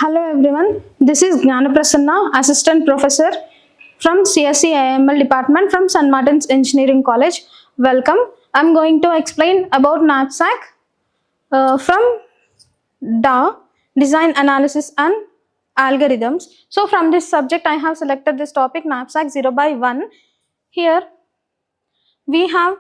Hello everyone, this is Gnanaprasanna, Assistant Professor from CSE IML Department from St. Martin's Engineering College. Welcome. I am going to explain about knapsack from DA, Design Analysis and Algorithms. So from this subject I have selected this topic, knapsack 0 by 1. Here we have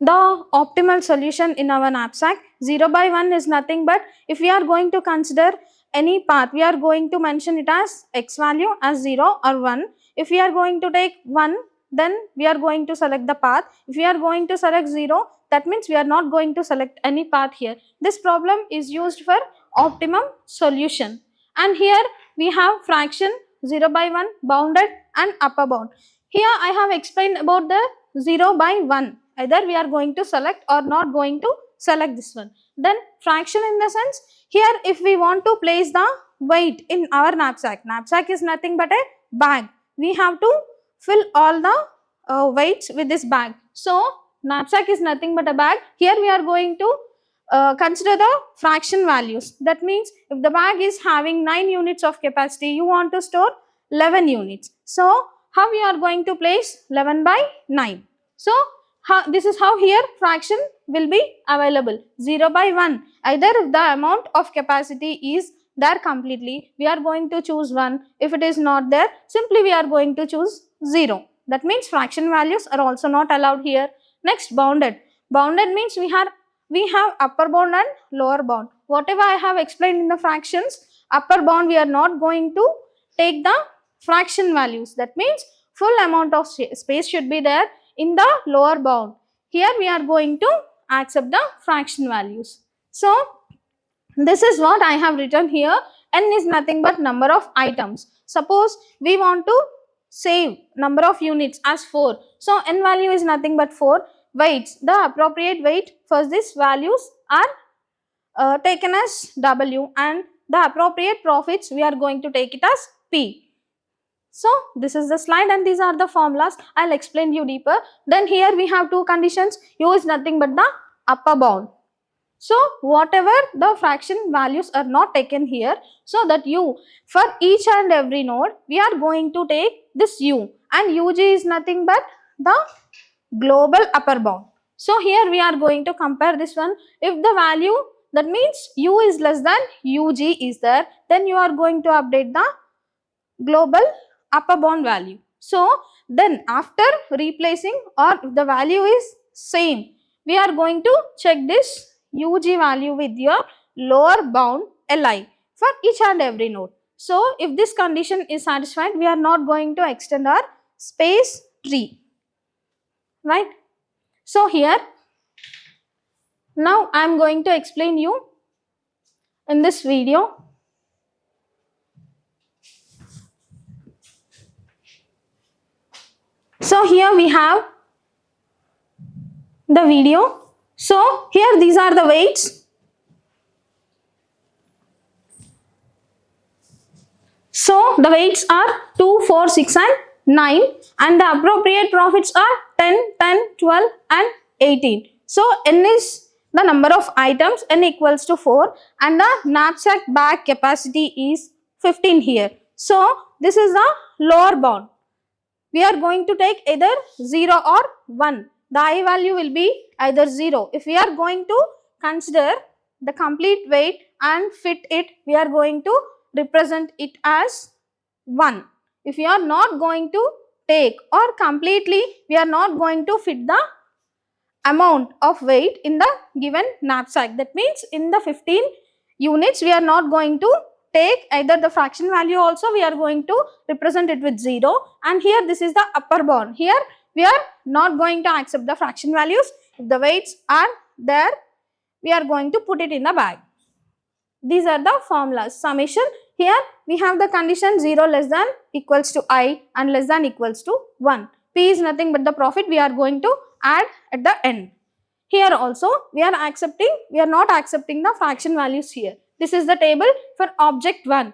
the optimal solution in our knapsack. 0 by 1 is nothing but if we are going to consider any path, we are going to mention it as x value as 0 or 1. If we are going to take 1, then we are going to select the path. If we are going to select 0, that means we are not going to select any path here. This problem is used for optimum solution. And here we have fraction 0 by 1, bounded and upper bound. Here I have explained about the 0 by 1. Either we are going to select or not going to select this one. Then fraction in the sense, here if we want to place the weight in our knapsack is nothing but a bag. We have to fill all the weights with this bag. So knapsack is nothing but a bag. Here we are going to consider the fraction values. That means if the bag is having 9 units of capacity, you want to store 11 units. So how we are going to place 11 by 9? So this is how here fraction will be available. 0 by 1, either if the amount of capacity is there completely, we are going to choose 1. If it is not there, simply we are going to choose 0. That means fraction values are also not allowed here. Next, bounded. Bounded means we have upper bound and lower bound. Whatever I have explained in the fractions, upper bound we are not going to take the fraction values. That means full amount of space should be there in the lower bound. Here we are going to accept the fraction values. So this is what I have written here. N is nothing but number of items. Suppose we want to save number of units as 4. So N value is nothing but 4. Weights, the appropriate weight for these values are taken as W, and the appropriate profits we are going to take it as P. So this is the slide and these are the formulas. I'll explain you deeper. Then here we have two conditions. U is nothing but the upper bound. So whatever the fraction values are not taken here, so that U, for each and every node we are going to take this U, and UG is nothing but the global upper bound. So here we are going to compare this one. If the value, that means U is less than UG is there, then you are going to update the global upper bound value. So then after replacing, or if the value is same, we are going to check this UG value with your lower bound Li for each and every node. So if this condition is satisfied, we are not going to extend our space tree, right? So here now I am going to explain you in this video. So here we have the video. So here these are the weights. So the weights are 2, 4, 6 and 9, and the appropriate profits are 10, 10, 12 and 18. So N is the number of items, N equals to 4, and the knapsack bag capacity is 15 here. So this is the lower bound. We are going to take either 0 or 1. The I value will be either 0. If we are going to consider the complete weight and fit it, we are going to represent it as 1. If we are not going to take, or completely we are not going to fit the amount of weight in the given knapsack, that means in the 15 units we are not going to take either the fraction value, also we are going to represent it with 0, and here this is the upper bound. Here we are not going to accept the fraction values. If the weights are there, we are going to put it in the bag. These are the formulas. Summation, here we have the condition 0 less than equals to I and less than equals to 1. P is nothing but the profit we are going to add at the end. Here also we are not accepting the fraction values here. This is the table for object 1.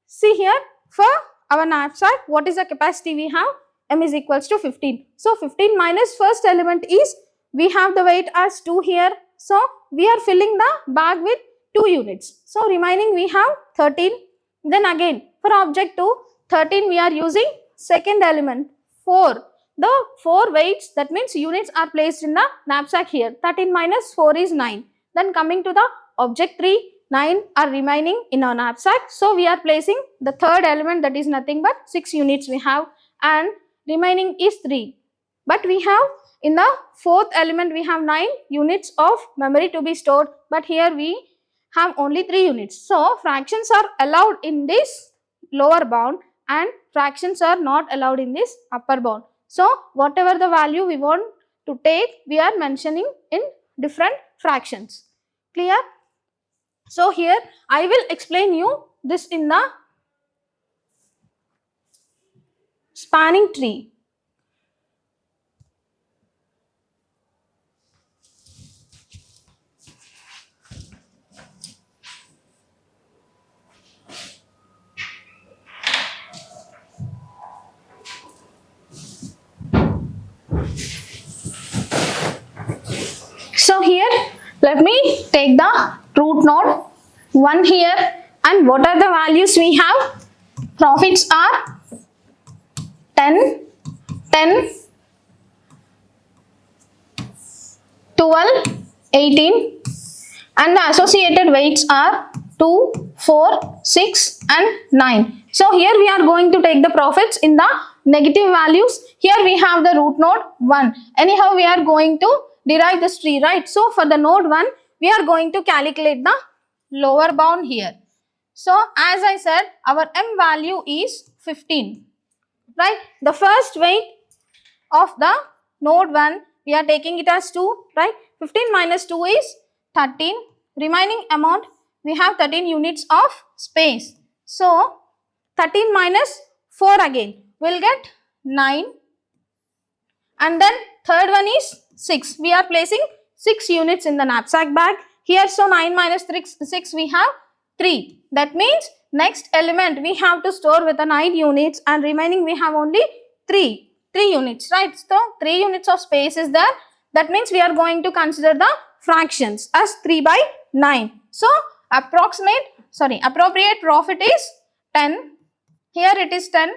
See here, for our knapsack, what is the capacity we have? M is equals to 15. So 15 minus first element is, we have the weight as 2 here. So we are filling the bag with 2 units. So remaining we have 13. Then again for object 2, 13 we are using second element 4. The 4 weights, that means units, are placed in the knapsack here. 13 minus 4 is 9. Then coming to the object 3, 9 are remaining in our knapsack. So we are placing the third element, that is nothing but 6 units we have, and remaining is 3. But we have in the fourth element we have 9 units of memory to be stored, but here we have only 3 units. So fractions are allowed in this lower bound and fractions are not allowed in this upper bound. So whatever the value we want to take, we are mentioning in different fractions. Clear? So here I will explain you this in the spanning tree. So here let me take the root node 1 here, and what are the values we have? Profits are 10, 10, 12, 18, and the associated weights are 2, 4, 6 and 9. So here we are going to take the profits in the negative values. Here we have the root node 1. Anyhow we are going to derive this tree, right? So for the node 1 we are going to calculate the lower bound here. So as I said, our m value is 15, right? The first weight of the node 1 we are taking it as 2, right? 15 minus 2 is 13. Remaining amount we have 13 units of space. So 13 minus 4 again will get 9, and then third one is 6. We are placing 6 units in the knapsack bag here. So 9 minus 6 we have 3. That means next element we have to store with the 9 units, and remaining we have only 3 units, right? So 3 units of space is there. That means we are going to consider the fractions as 3 by 9. So appropriate profit is 10. Here it is 10.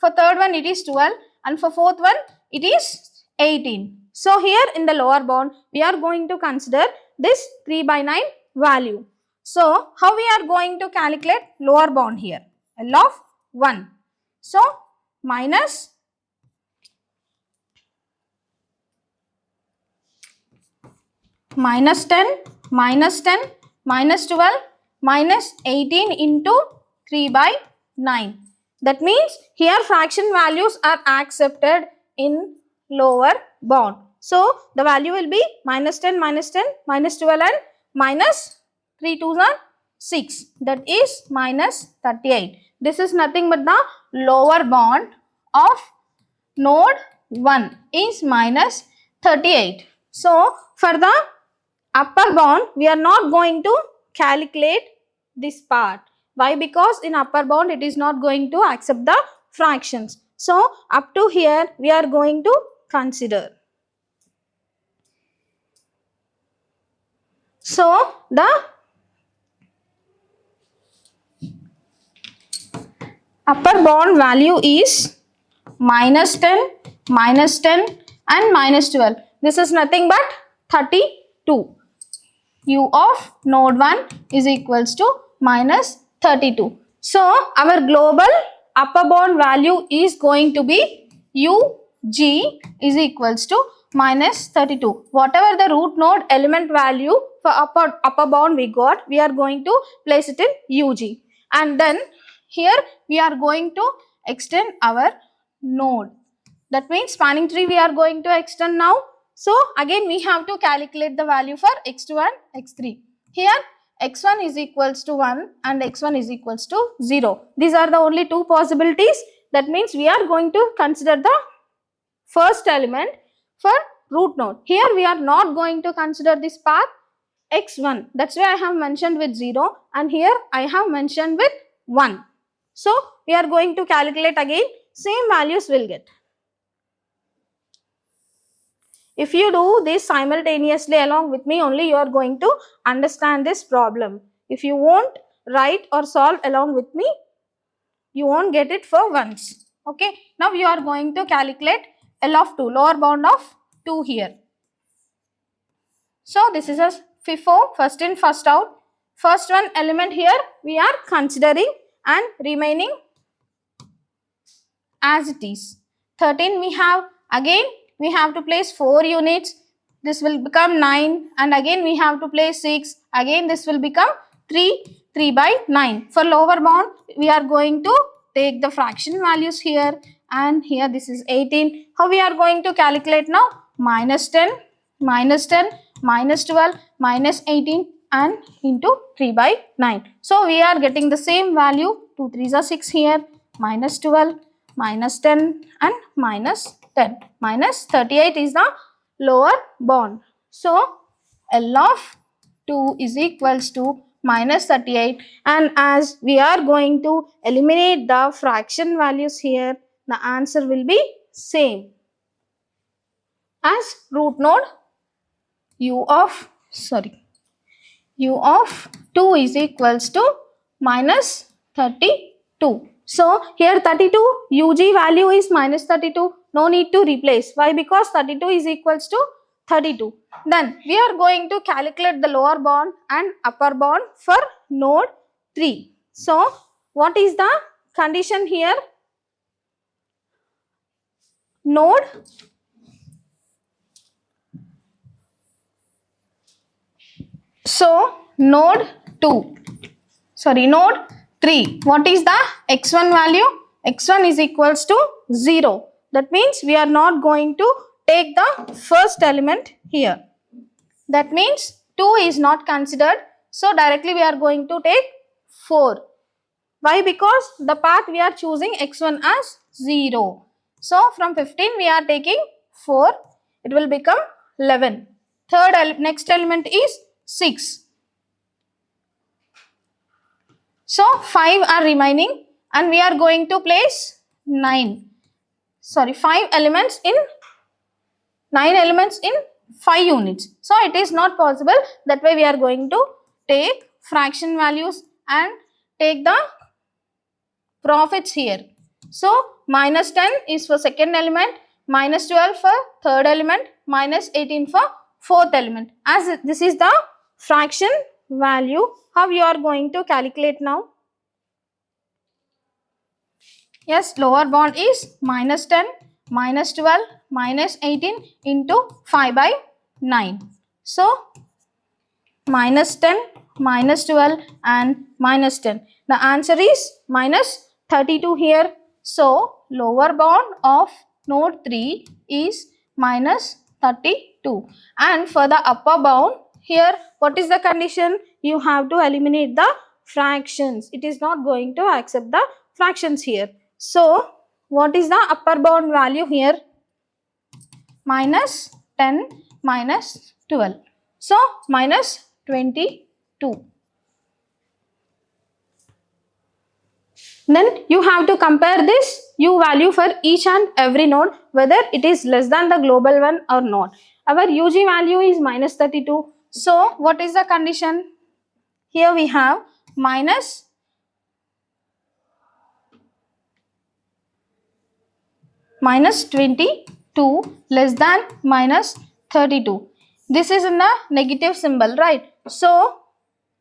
For third one it is 12, and for fourth one it is 18. So here in the lower bound we are going to consider this 3 by 9 value. So how we are going to calculate lower bound here? L of 1. So minus minus 10, minus 10, minus 12, minus 18 into 3 by 9. That means here fraction values are accepted in lower bound. So the value will be minus 10, minus 10, minus 12 and minus 3 2s are 6. That is minus 38. This is nothing but the lower bound of node 1 is minus 38. So for the upper bound we are not going to calculate this part. Why? Because in upper bound it is not going to accept the fractions. So up to here we are going to consider. So the upper bound value is minus 10, minus 10 and minus 12. This is nothing but 32. U of node 1 is equals to minus 32. So our global upper bound value is going to be UG is equals to minus 32. Whatever the root node element value for upper bound we got, we are going to place it in UG. And then here we are going to extend our node. That means spanning tree we are going to extend now. So again we have to calculate the value for x2 and x3. Here x1 is equals to 1 and x1 is equals to 0. These are the only two possibilities. That means we are going to consider the first element for root node. Here we are not going to consider this path x1. That's why I have mentioned with 0 and here I have mentioned with 1. So we are going to calculate again, same values will get. If you do this simultaneously along with me only, you are going to understand this problem. If you won't write or solve along with me, you won't get it for once. Okay. Now you are going to calculate L of 2, lower bound of 2 here. So this is a FIFO, first in first out. First one element here we are considering and remaining as it is. 13 we have, again we have to place 4 units. This will become 9 and again we have to place 6. Again this will become 3 by 9. For lower bound we are going to take the fraction values here and here this is 18. How we are going to calculate now? Minus 10, minus 10, minus 12, minus 18 and into 3 by 9. So we are getting the same value. 2 3s are 6 here, minus 12, minus 10 and minus 10. Minus 38 is the lower bound. So L of 2 is equals to minus 38, and as we are going to eliminate the fraction values here, the answer will be same as root node u of 2 is equals to minus 32. So here 32 UG value is minus 32. No need to replace. Why? Because 32 is equals to 32. Then we are going to calculate the lower bound and upper bound for node 3. So what is the condition here? Node node 3. What is the x1 value? x1 is equals to 0. That means we are not going to take the first element here. That means 2 is not considered. So directly we are going to take 4. Why? Because the path we are choosing x1 as 0. So from 15 we are taking 4. It will become 11. Next element is 6. So 5 are remaining and we are going to place 9 elements in 5 units. So it is not possible. That way we are going to take fraction values and take the profits here. So minus 10 is for second element, minus 12 for third element, minus 18 for fourth element. As this is the fraction value, how you are going to calculate now? Yes, lower bound is minus 10, minus 12, minus 18 into 5 by 9. So minus 10, minus 12 and minus 10. The answer is minus 32 here. So lower bound of node 3 is minus 32. And for the upper bound, here what is the condition? You have to eliminate the fractions. It is not going to accept the fractions here. So what is the upper bound value here? Minus 10, minus 12. So minus 22. Then you have to compare this u value for each and every node, whether it is less than the global one or not. Our UG value is minus 32. So what is the condition? Here we have minus 22 less than minus 32. This is in the negative symbol, right? So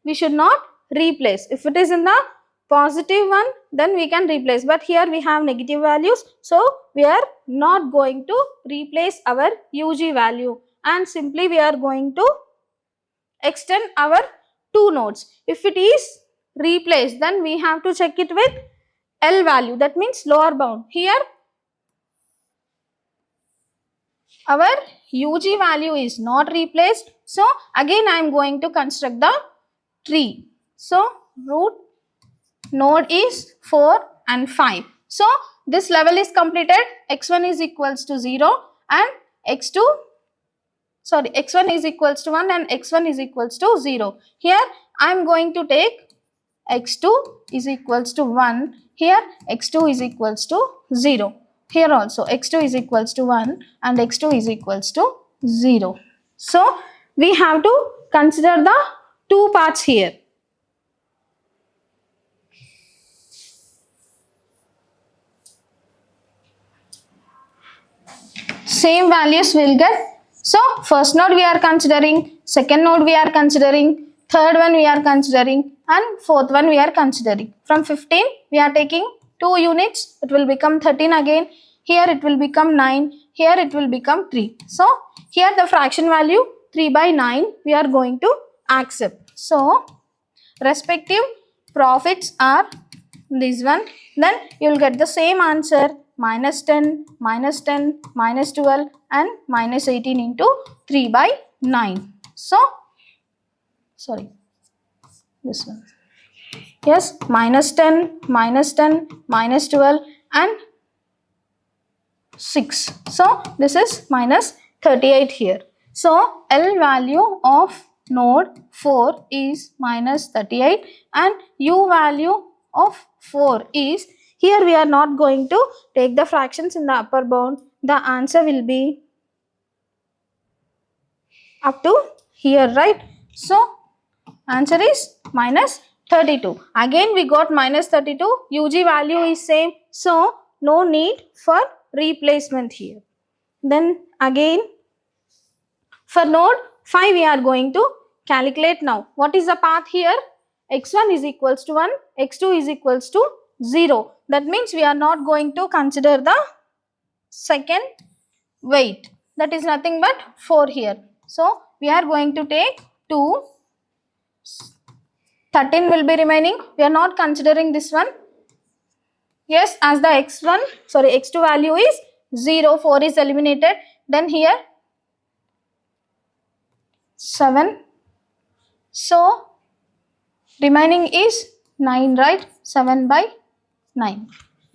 we should not replace. If it is in the positive one, then we can replace. But here we have negative values. So we are not going to replace our UG value. And simply we are going to extend our two nodes. If it is replaced, then we have to check it with L value. That means lower bound. Here our UG value is not replaced. So again I am going to construct the tree. So root node is 4 and 5. So this level is completed. X1 is equals to 0 and x1 is equals to 1 and x1 is equals to 0. Here I am going to take x2 is equals to 1. Here x2 is equals to 0. Here also x2 is equals to 1 and x2 is equals to 0. So we have to consider the two parts here. same values we'll get. So first node we are considering, second node we are considering, third one we are considering, and fourth one we are considering. From 15 we are taking 2 units, it will become 13 again. Here it will become 9, here it will become 3. So here the fraction value 3 by 9 we are going to accept. So respective profits are this one. Then you will get the same answer, minus 10, minus 10, minus 12 and minus 18 into 3 by 9. So, sorry, this one. Yes, minus 10, minus 10, minus 12 and 6. So, this is minus 38 here. So, L value of node 4 is minus 38 and U value of 4 is, here we are not going to take the fractions in the upper bound. The answer will be up to here, right? So, answer is minus 32. Again we got minus 32. UG value is same. So, no need for replacement here. Then again for node 5 we are going to calculate now. What is the path here? X1 is equals to 1, X2 is equals to 0. That means we are not going to consider the second weight. That is nothing but 4 here. So, we are going to take 2. 13 will be remaining. We are not considering this one. Yes, as the X2 value is 0, 4 is eliminated. Then here 7. So, remaining is 9, right? 7 by 9.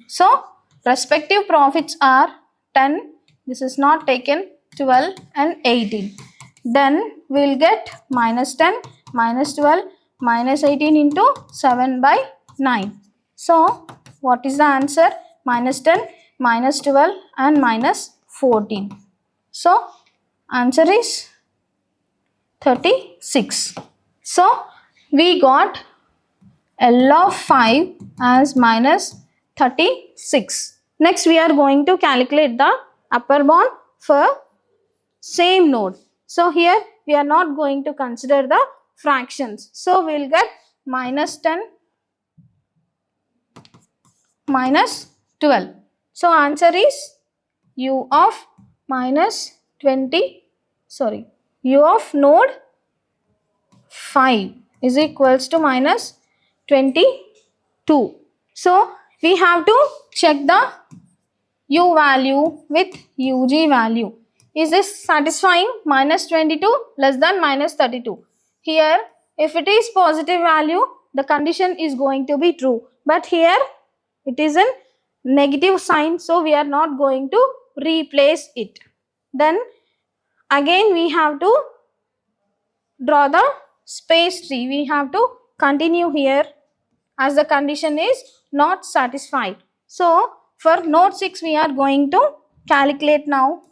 So, respective profits are 10. This is not taken, 12 and 18. Then we will get minus 10, minus 12, minus 18 into 7 by 9. So, what is the answer? Minus 10, minus 12 and minus 14. So, answer is 36. So, we got L of 5 as minus 36. Next, we are going to calculate the upper bound for same node. So, here we are not going to consider the fractions. So, we will get minus 10, minus 12. So, answer is U of minus 20, U of node 5 is equals to minus 22. So, we have to check the U value with UG value. Is this satisfying? Minus 22 less than minus 32. Here, if it is positive value, the condition is going to be true. But here, it is a negative sign. So, we are not going to replace it. Then, again we have to draw the space tree. We have to continue here as the condition is not satisfied. So, for node 6 we are going to calculate now.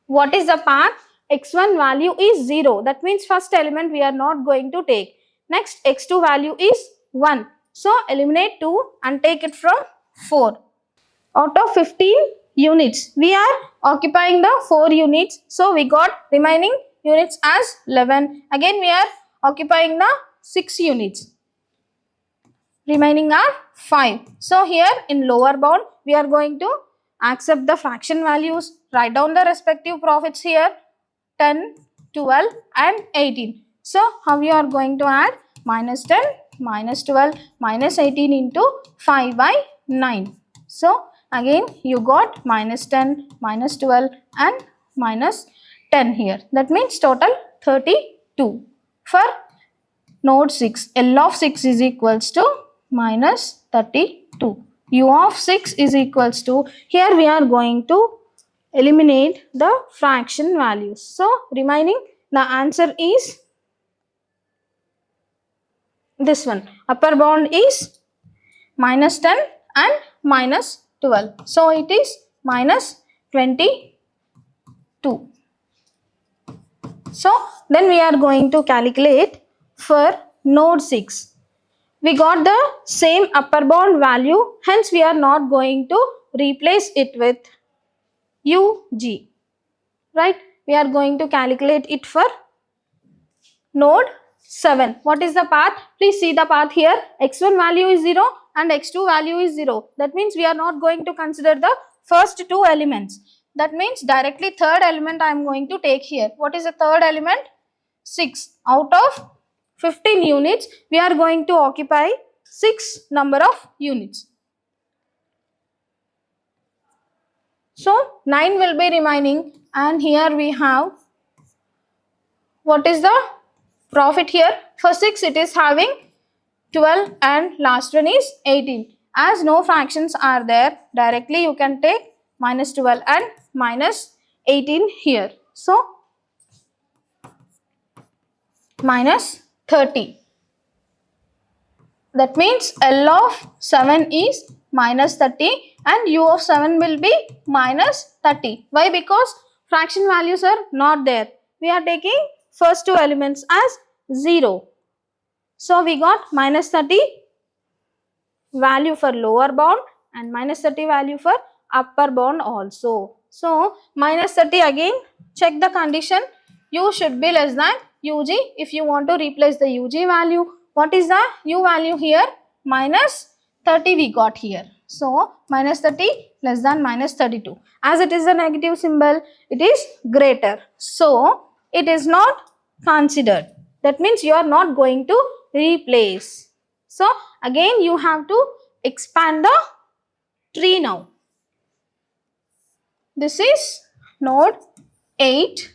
What is the path? X1 value is 0. That means first element we are not going to take. Next, X2 value is 1. So, eliminate 2 and take it from 4. Out of 15 units, we are occupying the 4 units. So, we got remaining units as 11. Again, we are occupying the 6 units. Remaining are 5. So, here in lower bound, we are going to accept the fraction values. Write down the respective profits here, 10, 12 and 18. So, how you are going to add? Minus 10, minus 12, minus 18 into 5 by 9. So, again you got minus 10, minus 12 and minus 10 here. That means total 32. For node 6, L of 6 is equals to minus 32. U of 6 is equals to, here we are going to eliminate the fraction values. So, remaining the answer is this one. Upper bound is minus 10 and minus 12. So, it is minus 22. So, then we are going to calculate for node 6. We got the same upper bound value, hence we are not going to replace it with UG, right? We are going to calculate it for node 7. What is the path? Please see the path here. X1 value is 0 and X2 value is 0. That means we are not going to consider the first two elements. That means directly third element I am going to take here. What is the third element? 6. Out of 15 units, we are going to occupy 6 number of units. So 9 will be remaining, and here we have, what is the profit here? For 6 it is having 12 and last one is 18. As no fractions are there, directly you can take minus 12 and minus 18 here. So minus 30. That means L of 7 is minus 30 and U of 7 will be minus 30. Why? Because fraction values are not there. We are taking first two elements as 0. So we got minus 30 value for lower bound and minus 30 value for upper bound also. So minus 30, again check the condition. U should be less than UG. If you want to replace the UG value, what is the U value here? Minus 30 we got here. So minus 30 less than minus 32. As it is a negative symbol, it is greater. So it is not considered. That means you are not going to replace. So again you have to expand the tree now. This is node 8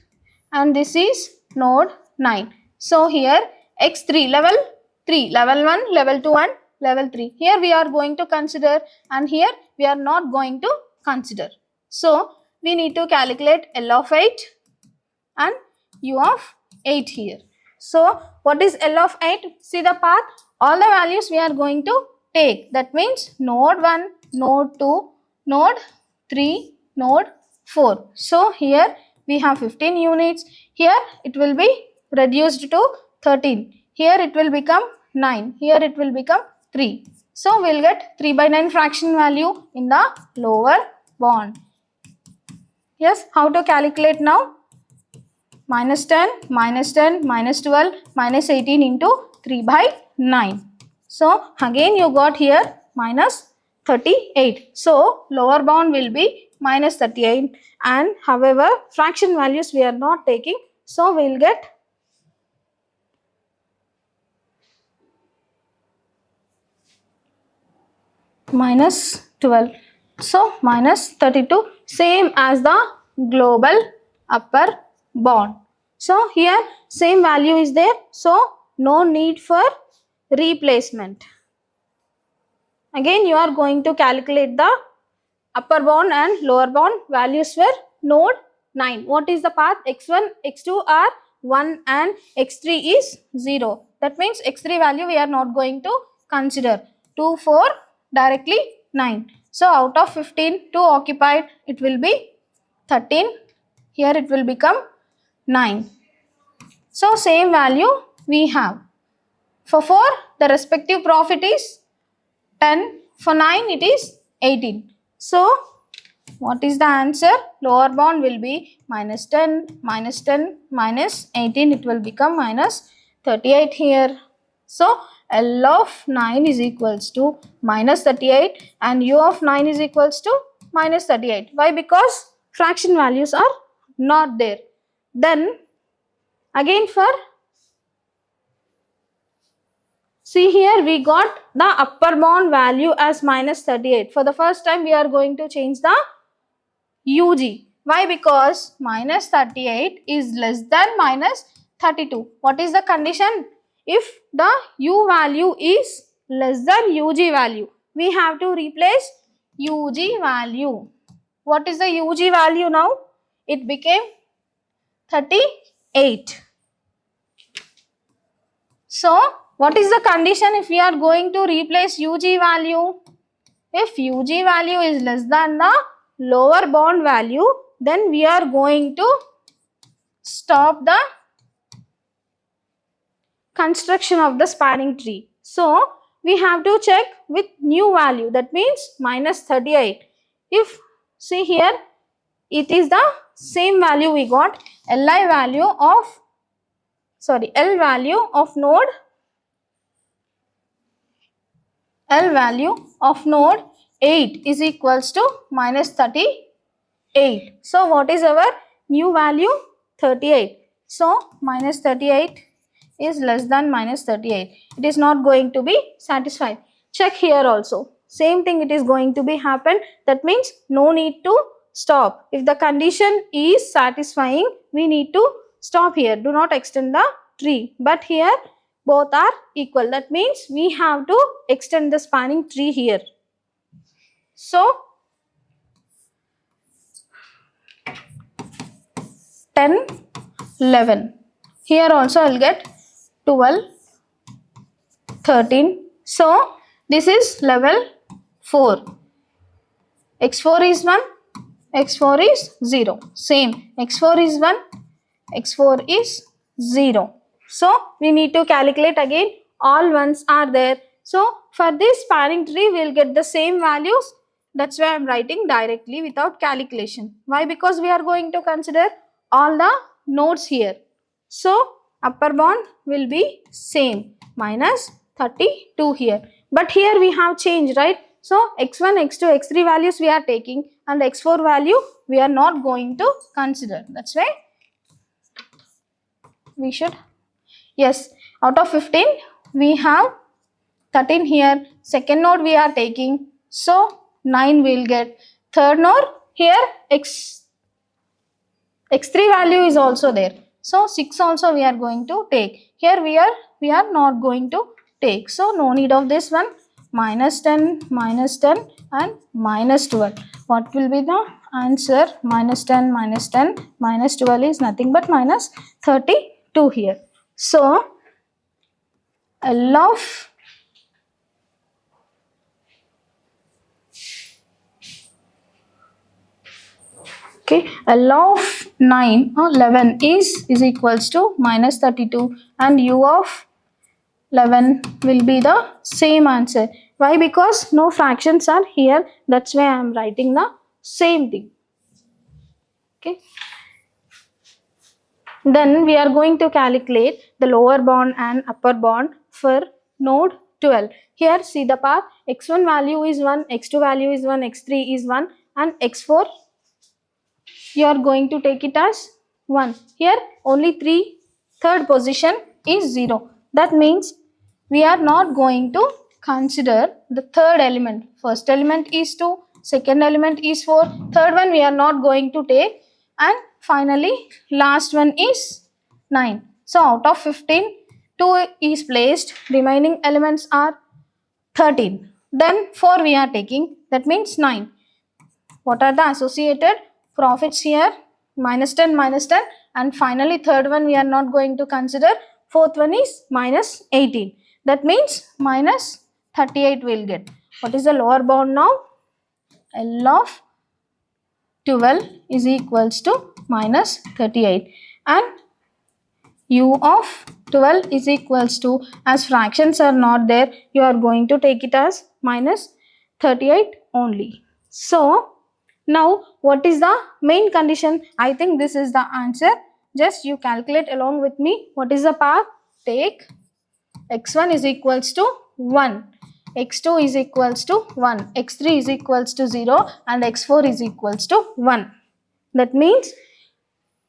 and this is node 9. So here x3 level 3, level 1, level 2 and level 3. Here we are going to consider and here we are not going to consider. So we need to calculate L of 8 and U of 8 here. So what is L of 8? See the path. All the values we are going to take. That means node 1, node 2, node 3, node 4. So here we have 15 units. Here it will be reduced to 13. Here it will become 9. Here it will become 3. So we will get 3 by 9 fraction value in the lower bound. Yes, how to calculate now? Minus 10, minus 10, minus 12, minus 18 into 3 by 9. So again you got here minus 38. So lower bound will be minus 38 and however fraction values we are not taking. So we will get minus 12. So minus 32, same as the global upper bound. So here same value is there. So no need for replacement. Again you are going to calculate the upper bound and lower bound values for node 9. What is the path? X1, X2 are 1 and X3 is 0. That means X3 value we are not going to consider. 2, 4, directly 9. So out of 15, 2 occupied, it will be 13. Here it will become 9. So same value we have. For 4, the respective profit is 10. For 9, it is 18. So what is the answer? Lower bound will be minus 10, minus 10, minus 18. It will become minus 38 here. So L of 9 is equals to minus 38 and U of 9 is equals to minus 38. Why? Because fraction values are not there. Then again for, see here we got the upper bound value as minus 38. For the first time we are going to change the UG. Why? Because minus 38 is less than minus 32. What is the condition? If the U value is less than UG value, we have to replace UG value. What is the UG value now? It became 38. So what is the condition if we are going to replace UG value? If UG value is less than the lower bound value, then we are going to stop the construction of the spanning tree. So we have to check with new value, that means minus 38. If, see here, it is the same value we got. L value of node L value of node 8 is equals to minus 38. So what is our new value? 38. So minus 38 is less than minus 38. It is not going to be satisfied. Check here also. Same thing it is going to be happen. That means no need to stop. If the condition is satisfying, we need to stop here. Do not extend the tree. But here both are equal. That means we have to extend the spanning tree here. So 10, 11. Here also I will get 12, 13. So this is level 4. X4 is 1, X4 is 0. Same. X4 is 1, X4 is 0. So we need to calculate again. All ones are there. So for this spanning tree, we will get the same values. That's why I am writing directly without calculation. Why? Because we are going to consider all the nodes here. So upper bound will be same, minus 32 here. But here we have changed, right? So x1, x2, x3 values we are taking and x4 value we are not going to consider. That's why we should, yes, out of 15 we have 13 here. Second node we are taking, so 9 will get. Third node here x3 value is also there, so 6 also we are going to take. Here we are not going to take, so no need of this one. Minus 10 and minus 12. What will be the answer? Minus 10 minus 12 is nothing but minus 32 here. So L of L of 9 or 11 is equals to minus 32 and U of 11 will be the same answer. Why? Because no fractions are here. That's why I am writing the same thing. Okay. Then we are going to calculate the lower bound and upper bound for node 12. Here see the path. X1 value is 1, X2 value is 1, X3 is 1 and X4 you are going to take it as 1. Here only third position is 0. That means we are not going to consider the third element. First element is 2, second element is 4, third one we are not going to take, and finally last one is 9. So out of 15, 2 is placed, remaining elements are 13. Then 4 we are taking, that means 9. What are the associated profits here? Minus 10, and finally third one we are not going to consider. Fourth one is minus 18. That means minus 38 will get. What is the lower bound now? L of 12 is equals to minus 38 and U of 12 is equals to, as fractions are not there, you are going to take it as minus 38 only. So now what is the main condition? I think this is the answer. Just you calculate along with me. What is the path? Take x1 is equals to 1, x2 is equals to 1, x3 is equals to 0 and x4 is equals to 1. That means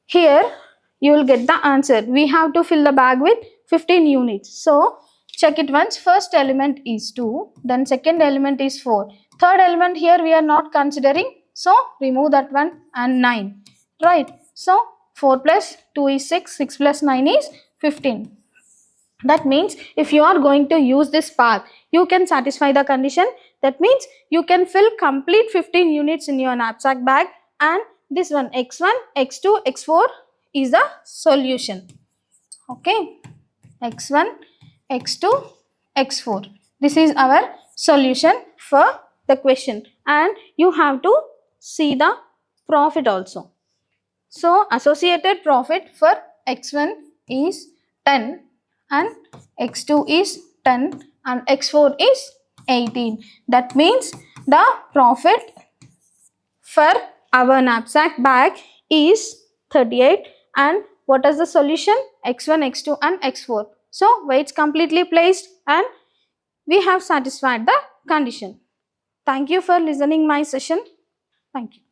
here you will get the answer. We have to fill the bag with 15 units. So check it once. First element is 2, then second element is 4. Third element here we are not considering, so remove that one, and 9. Right. So 4 plus 2 is 6, 6 plus 9 is 15. That means if you are going to use this path, you can satisfy the condition. That means you can fill complete 15 units in your knapsack bag, and this one x1, x2, x4 is the solution. Okay, x1, x2, x4. This is our solution for the question, and you have to see the profit also. So associated profit for x1 is 10 and x2 is 10 and x4 is 18. That means the profit for our knapsack bag is 38, and what is the solution? X1, X2 and X4. So weights completely placed and we have satisfied the condition. Thank you for listening my session. Thank you.